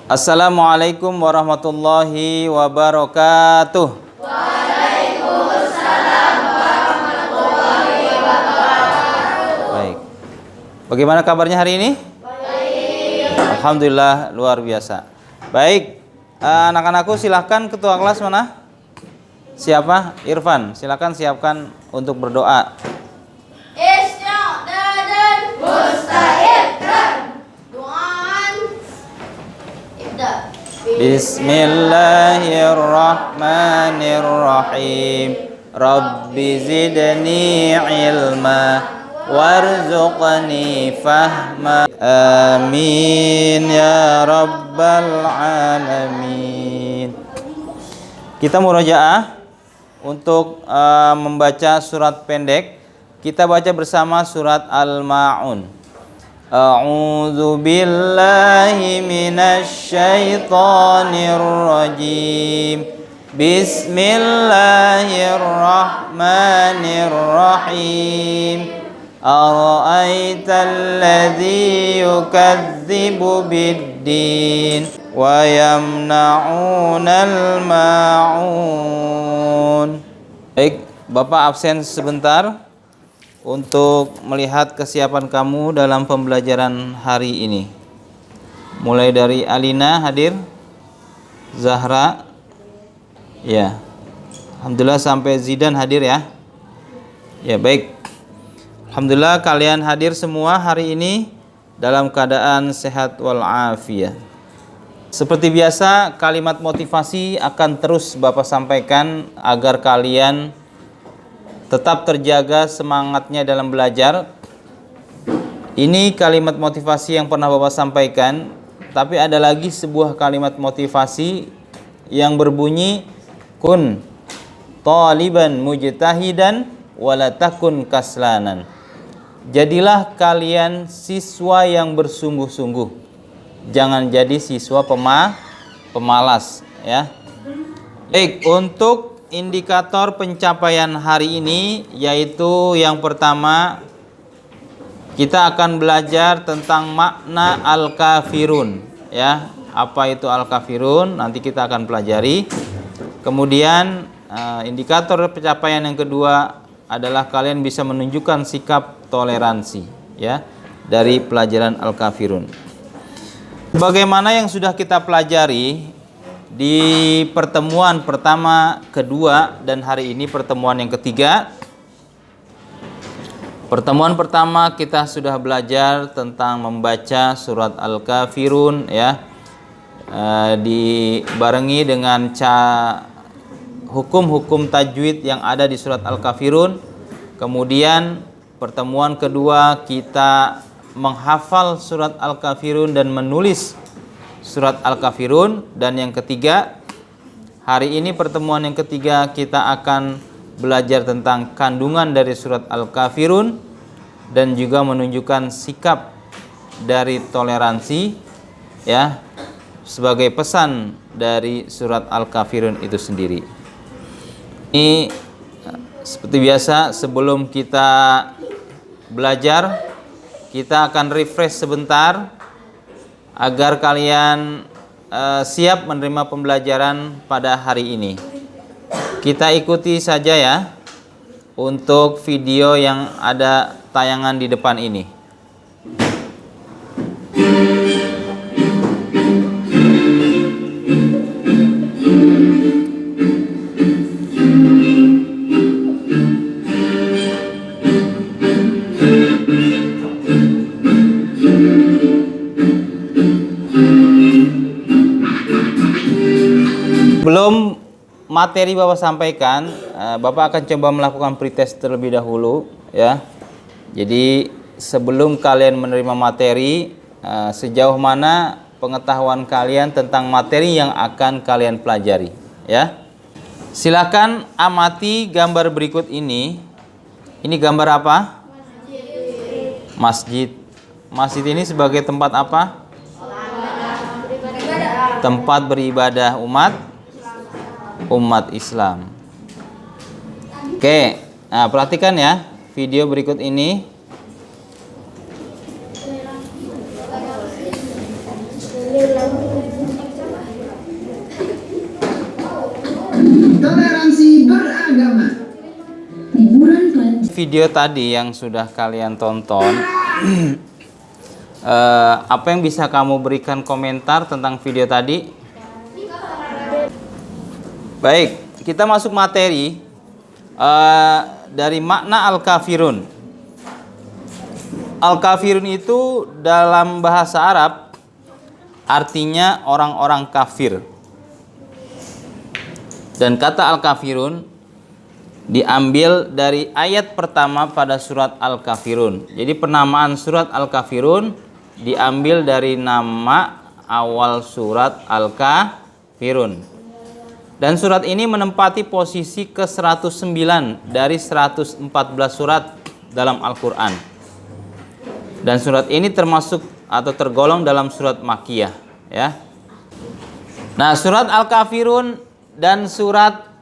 Assalamualaikum warahmatullahi wabarakatuh. Waalaikumsalam warahmatullahi wabarakatuh. Baik. Bagaimana kabarnya hari ini? Baik. Alhamdulillah luar biasa. Baik. Anak-anakku silahkan ketua kelas mana? Siapa? Irfan. Silakan siapkan untuk berdoa. Isti'dadan musta'iddan. Du'aan. Ibda. Bismillahirrahmanirrahim. Rabbi zidni ilma warzuqni fahma. Amin ya rabbal alamin. Kita murojaah untuk membaca surat pendek. Kita baca bersama surat Al-Ma'un. A'udzu billahi minasy syaithanir rajim. Bismillahirrahmanirrahim. Ara'aital ladzi yukadzibu bid-din wa yamna'unal ma'un. Baik, Bapak absen sebentar untuk melihat kesiapan kamu dalam pembelajaran hari ini. Mulai dari Alina hadir, Zahra, ya, alhamdulillah sampai Zidan hadir ya. Ya baik, alhamdulillah kalian hadir semua hari ini dalam keadaan sehat walafiat. Seperti biasa, kalimat motivasi akan terus Bapak sampaikan agar kalian tetap terjaga semangatnya dalam belajar. Ini kalimat motivasi yang pernah Bapak sampaikan, tapi ada lagi sebuah kalimat motivasi yang berbunyi kun taliban mujtahidan wala takun kaslanan. Jadilah kalian siswa yang bersungguh-sungguh. Jangan jadi siswa pemalas ya. Baik, untuk indikator pencapaian hari ini yaitu yang pertama kita akan belajar tentang makna al-kafirun ya. Apa itu al-kafirun? Nanti kita akan pelajari. Kemudian indikator pencapaian yang kedua adalah kalian bisa menunjukkan sikap toleransi ya dari pelajaran al-kafirun. Bagaimana yang sudah kita pelajari di pertemuan pertama, kedua, dan hari ini pertemuan yang ketiga. Pertemuan pertama kita sudah belajar tentang membaca surat Al-Kafirun ya, dibarengi dengan hukum-hukum tajwid yang ada di surat Al-Kafirun. Kemudian pertemuan kedua kita menghafal surat Al-Kafirun dan menulis surat Al-Kafirun. Dan yang ketiga, hari ini pertemuan yang ketiga kita akan belajar tentang kandungan dari surat Al-Kafirun dan juga menunjukkan sikap dari toleransi ya, sebagai pesan dari surat Al-Kafirun itu sendiri. Ini seperti biasa, sebelum kita belajar kita akan refresh sebentar agar kalian siap menerima pembelajaran pada hari ini. Kita ikuti saja ya untuk video yang ada tayangan di depan ini. Belum materi Bapak sampaikan, Bapak akan coba melakukan pretest terlebih dahulu ya. Jadi sebelum kalian menerima materi, sejauh mana pengetahuan kalian tentang materi yang akan kalian pelajari ya. Silakan amati gambar berikut ini. Ini gambar apa? Masjid. Masjid ini sebagai tempat apa? Tempat beribadah umat Islam. Oke, nah perhatikan ya video berikut ini. toleransi beragama. Video tadi yang sudah kalian tonton, apa yang bisa kamu berikan komentar tentang video tadi? Baik, kita masuk materi dari makna al-kafirun. Al-kafirun itu dalam bahasa Arab artinya orang-orang kafir. Dan kata al-kafirun diambil dari ayat pertama pada surat Al-Kafirun. Jadi penamaan surat Al-Kafirun diambil dari nama awal surat Al-Kafirun. Dan surat ini menempati posisi ke-109 dari 114 surat dalam Al-Quran. Dan surat ini termasuk atau tergolong dalam surat Makkiyah, ya. Nah, surat Al-Kafirun dan surat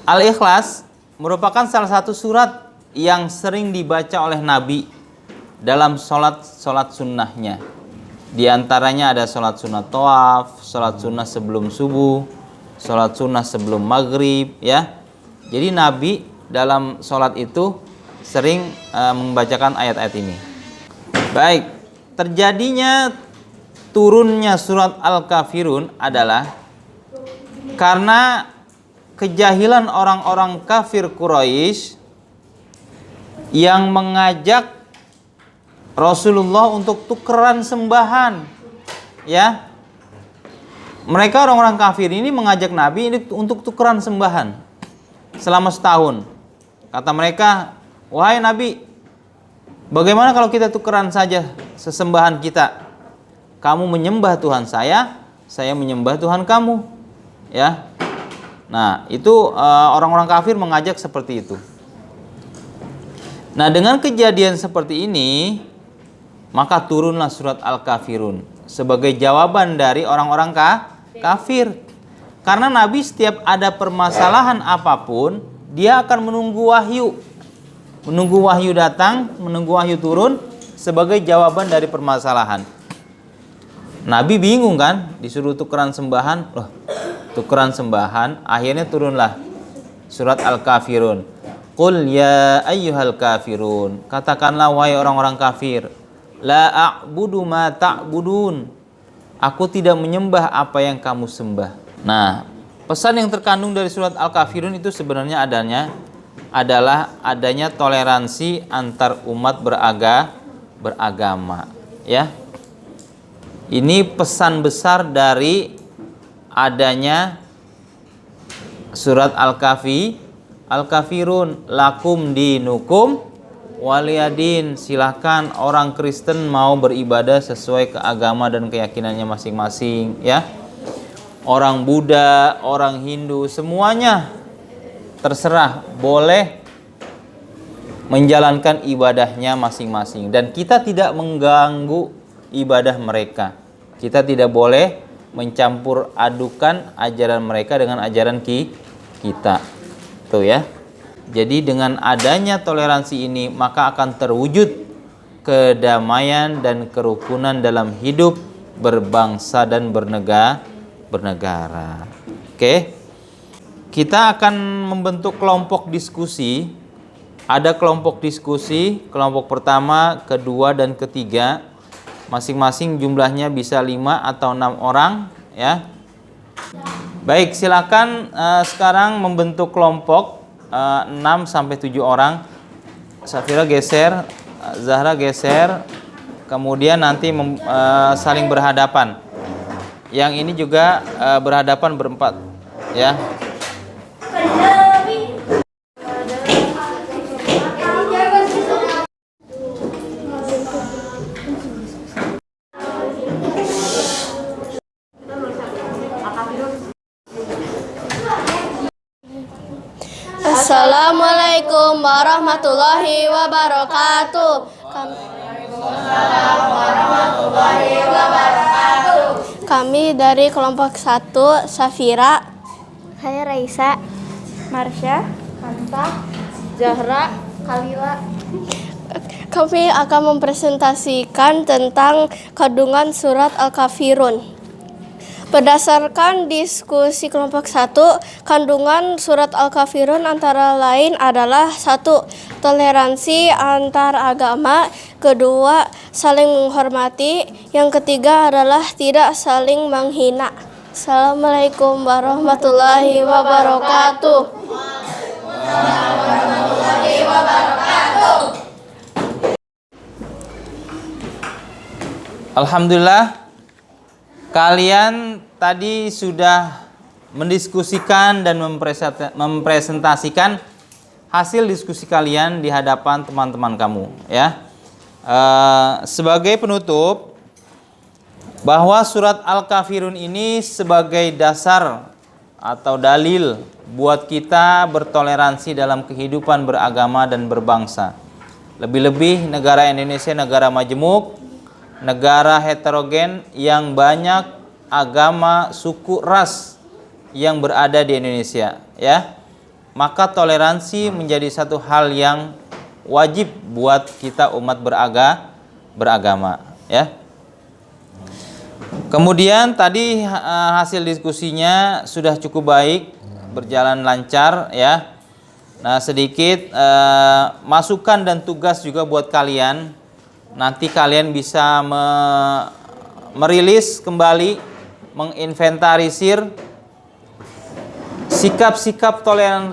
Al-Ikhlas merupakan salah satu surat yang sering dibaca oleh Nabi dalam sholat sunnahnya. Di antaranya ada sholat sunnah tawaf, sholat sunnah sebelum subuh, sholat sunnah sebelum maghrib, ya. Jadi Nabi dalam sholat itu sering membacakan ayat-ayat ini. Baik, terjadinya turunnya surat Al-Kafirun adalah karena kejahilan orang-orang kafir Quraisy yang mengajak Rasulullah untuk tukeran sembahan, ya. Mereka orang-orang kafir ini mengajak Nabi ini untuk tukeran sembahan selama setahun. Kata mereka, wahai Nabi, bagaimana kalau kita tukeran saja sesembahan kita? Kamu menyembah Tuhan saya menyembah Tuhan kamu, ya. Nah, itu orang-orang kafir mengajak seperti itu. Nah, dengan kejadian seperti ini, maka turunlah surat Al-Kafirun sebagai jawaban dari orang-orang kafir. Karena Nabi setiap ada permasalahan apapun, dia akan menunggu wahyu. Menunggu wahyu datang, menunggu wahyu turun sebagai jawaban dari permasalahan. Nabi bingung kan, disuruh tukeran sembahan. Loh, tukeran sembahan, akhirnya turunlah surat Al-Kafirun. Qul ya ayyuhal kafirun, katakanlah wahai orang-orang kafir, la a'budu ma ta'budun, aku tidak menyembah apa yang kamu sembah. Nah, pesan yang terkandung dari surat Al-Kafirun itu sebenarnya adalah adanya toleransi antar umat beragama, ya. Ini pesan besar dari adanya surat Al-Kafirun, lakum dinukum waliyadin. Silahkan orang Kristen mau beribadah sesuai keagama dan keyakinannya masing-masing, ya. Orang Buddha, orang Hindu, semuanya terserah, boleh menjalankan ibadahnya masing-masing. Dan kita tidak mengganggu ibadah mereka. Kita tidak boleh mencampur adukan ajaran mereka dengan ajaran kita. Tuh, ya. Jadi dengan adanya toleransi ini, maka akan terwujud kedamaian dan kerukunan dalam hidup berbangsa dan bernegara. Oke. Kita akan membentuk kelompok diskusi. Ada kelompok diskusi, kelompok pertama, kedua, dan ketiga. Masing-masing jumlahnya bisa 5 atau 6 orang, ya. Baik, silakan sekarang membentuk kelompok 6 sampai 7 orang. Safira geser, Zahra geser. Kemudian nanti saling berhadapan. Yang ini juga berhadapan berempat, ya. Assalamualaikum warahmatullahi wabarakatuh. Kami dari kelompok 1, Safira. Saya Raisa, Marsha, Hanta, Zahra, Kalila. Kami akan mempresentasikan tentang kandungan surat Al-Kafirun. Berdasarkan diskusi kelompok 1, kandungan surat Al-Kafirun antara lain adalah 1. Toleransi antar agama, kedua, saling menghormati, yang ketiga adalah tidak saling menghina. Assalamualaikum warahmatullahi wabarakatuh. Alhamdulillah, kalian tadi sudah mendiskusikan dan mempresentasikan hasil diskusi kalian di hadapan teman-teman kamu, ya. Sebagai penutup, bahwa surat Al-Kafirun ini sebagai dasar atau dalil buat kita bertoleransi dalam kehidupan beragama dan berbangsa. Lebih-lebih negara Indonesia negara majemuk, negara heterogen yang banyak agama, suku, ras yang berada di Indonesia, ya. Maka toleransi menjadi satu hal yang wajib buat kita umat beragama, ya. Kemudian tadi hasil diskusinya sudah cukup baik, berjalan lancar, ya. Nah, sedikit masukan dan tugas juga buat kalian. Nanti kalian bisa merilis kembali, menginventarisir sikap-sikap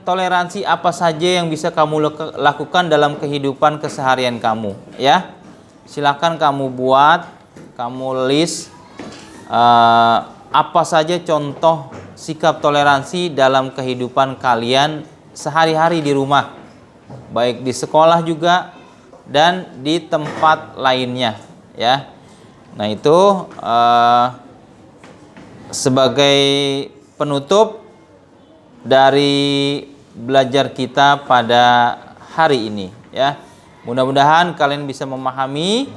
toleransi apa saja yang bisa kamu lakukan dalam kehidupan keseharian kamu, ya. Silakan kamu buat, kamu list apa saja contoh sikap toleransi dalam kehidupan kalian sehari-hari di rumah, baik di sekolah juga dan di tempat lainnya, ya. Nah, itu sebagai penutup dari belajar kita pada hari ini, ya. Mudah-mudahan kalian bisa memahami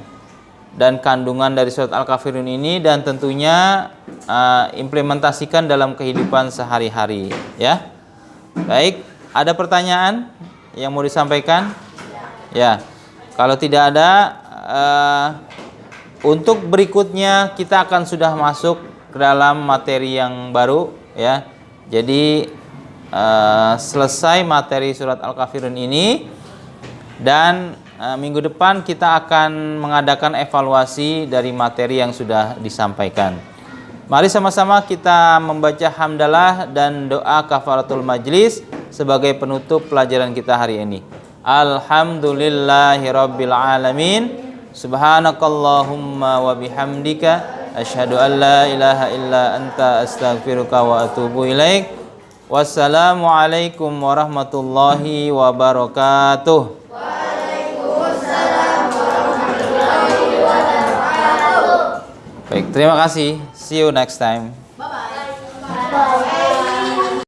dan kandungan dari surat Al-Kafirun ini dan tentunya implementasikan dalam kehidupan sehari-hari, ya. Baik, ada pertanyaan yang mau disampaikan? Ya. Kalau tidak ada, untuk berikutnya kita akan sudah masuk ke dalam materi yang baru, ya. Jadi selesai materi surat Al-Kafirun ini dan minggu depan kita akan mengadakan evaluasi dari materi yang sudah disampaikan. Mari sama-sama kita membaca hamdalah dan doa kafaratul majlis sebagai penutup pelajaran kita hari ini. Alhamdulillahirabbil alamin. Subhanakallahumma wa bihamdika asyhadu an la ilaha illa anta astaghfiruka wa atubu ilaik. Wassalamualaikum warahmatullahi wabarakatuh. Waalaikumsalam warahmatullahi wabarakatuh. Baik, terima kasih. See you next time.